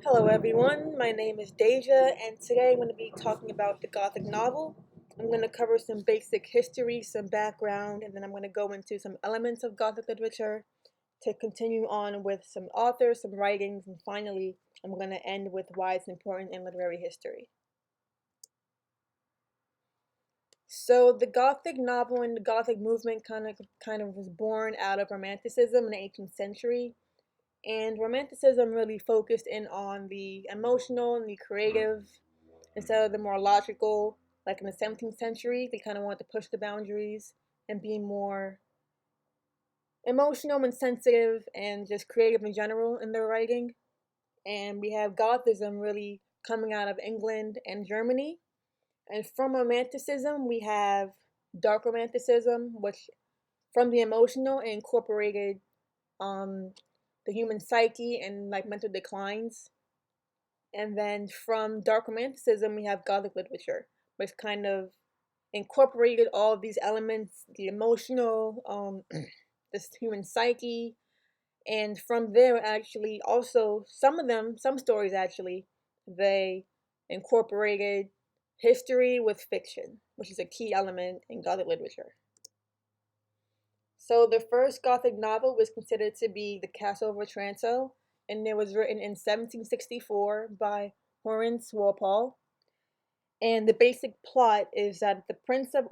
Hello everyone, my name is Deja and today I'm going to be talking about the Gothic novel. I'm going to cover some basic history, some background, and then I'm going to go into some elements of Gothic literature to continue on with some authors, some writings, and finally I'm going to end with why it's important in literary history. So the Gothic novel and the Gothic movement kind of was born out of Romanticism in the 18th century. And Romanticism really focused in on the emotional and the creative instead of the more logical. Like in the 17th century, they kind of wanted to push the boundaries and be more emotional and sensitive and just creative in general in their writing. And we have Gothism really coming out of England and Germany. And from Romanticism, we have Dark Romanticism, which from the emotional incorporated um, the human psyche and like mental declines. And then from Dark Romanticism, we have Gothic literature, which kind of incorporated all of these elements, the emotional, this human psyche. And from there, actually, also, some of them, some stories actually, they incorporated history with fiction, which is a key element in Gothic literature. So the first Gothic novel was considered to be The Castle of Otranto, and it was written in 1764 by Horace Walpole. And the basic plot is that the Prince of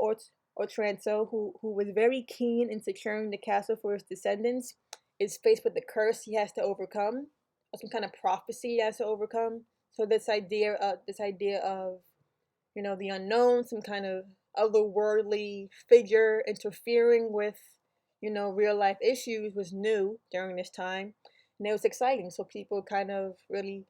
Otranto, who was very keen in securing the castle for his descendants, is faced with a curse he has to overcome, or some kind of prophecy he has to overcome. So this idea of the unknown, some kind of otherworldly figure interfering with real life issues was new during this time, and it was exciting. So people kind of really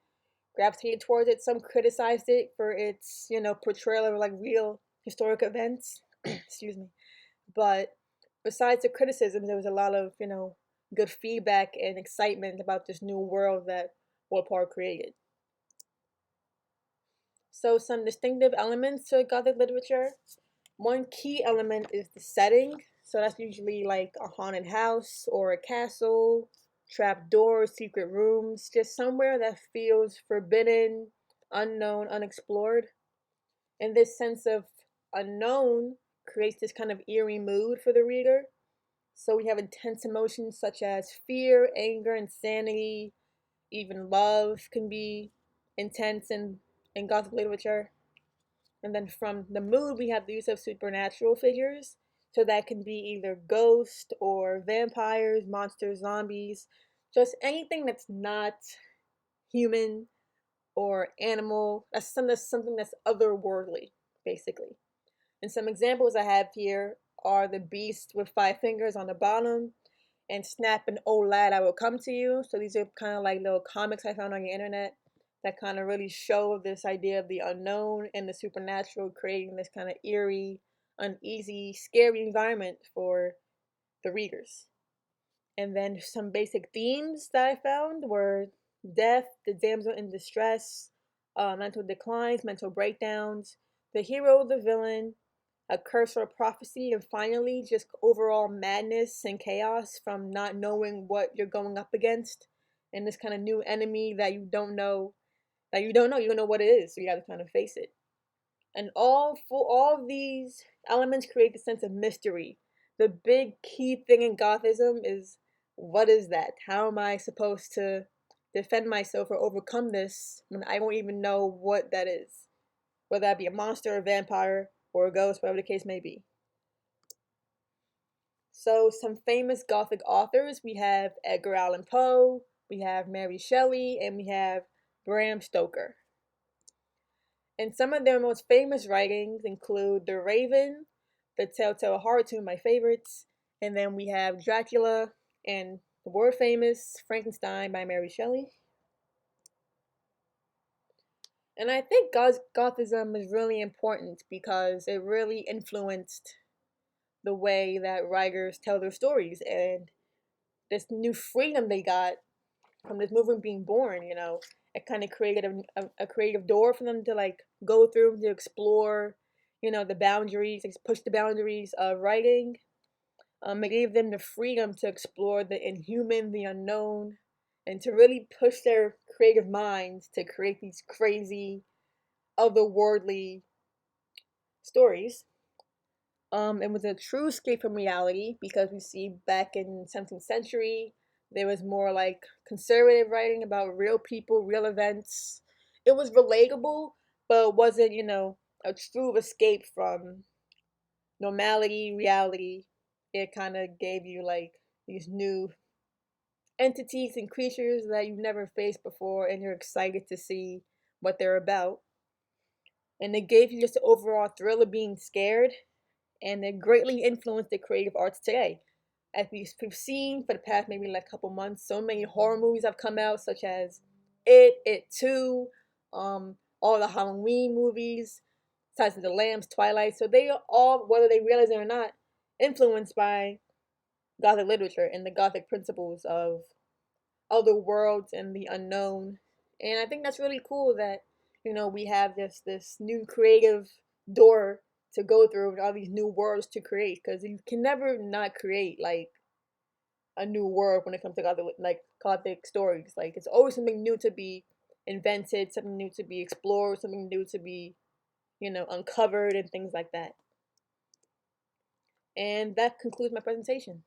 gravitated towards it. Some criticized it for its, portrayal of like real historic events. Excuse me. But besides the criticism, there was a lot of, good feedback and excitement about this new world that Walpole created. So some distinctive elements to Gothic literature. One key element is the setting. So that's usually like a haunted house or a castle, trap doors, secret rooms, just somewhere that feels forbidden, unknown, unexplored. And this sense of unknown creates this kind of eerie mood for the reader. So we have intense emotions such as fear, anger, insanity, even love can be intense in Gothic literature. And then from the mood, we have the use of supernatural figures. So that can be either ghosts or vampires, monsters, zombies, just anything that's not human or animal. That's something that's otherworldly, basically. And some examples I have here are the beast with five fingers on the bottom and Snap and Oh Lad, I Will Come to You. So these are kind of like little comics I found on the internet that kind of really show this idea of the unknown and the supernatural, creating this kind of eerie, uneasy, scary environment for the readers. And then some basic themes that I found were death, the damsel in distress, mental declines, mental breakdowns, the hero, the villain, a curse or a prophecy, and finally, just overall madness and chaos from not knowing what you're going up against, and this kind of new enemy that you don't know, you don't know what it is, so you have to kind of face it. And all of these elements create the sense of mystery. The big key thing in Gothism is what is that? How am I supposed to defend myself or overcome this when I don't even know what that is? Whether that be a monster, a vampire, or a ghost, whatever the case may be. So, some famous Gothic authors we have Edgar Allan Poe, we have Mary Shelley, and we have Bram Stoker. And some of their most famous writings include The Raven, The Telltale Heart, two of my favorites, and then we have Dracula and the world famous Frankenstein by Mary Shelley. And I think Gothism is really important because it really influenced the way that writers tell their stories and this new freedom they got from this movement being born. It kind of created a creative door for them to like go through to explore, the boundaries, push the boundaries of writing. It gave them the freedom to explore the inhuman, the unknown, and to really push their creative minds to create these crazy, otherworldly stories. It was a true escape from reality because we see back in 17th century there was more like conservative writing about real people, real events. It was relatable, but wasn't, a true escape from normality, reality. It kind of gave you like these new entities and creatures that you've never faced before, and you're excited to see what they're about. And it gave you just the overall thrill of being scared, and it greatly influenced the creative arts today. As we've seen for the past maybe like couple months, so many horror movies have come out, such as It 2, all the Halloween movies, Silence of the Lambs, Twilight. So they are all, whether they realize it or not, influenced by Gothic literature and the Gothic principles of other worlds and the unknown. And I think that's really cool that, we have this new creative door to go through and all these new worlds to create, because you can never not create like a new world when it comes to Gothic stories. Like it's always something new to be invented, something new to be explored, something new to be, uncovered and things like that. And that concludes my presentation.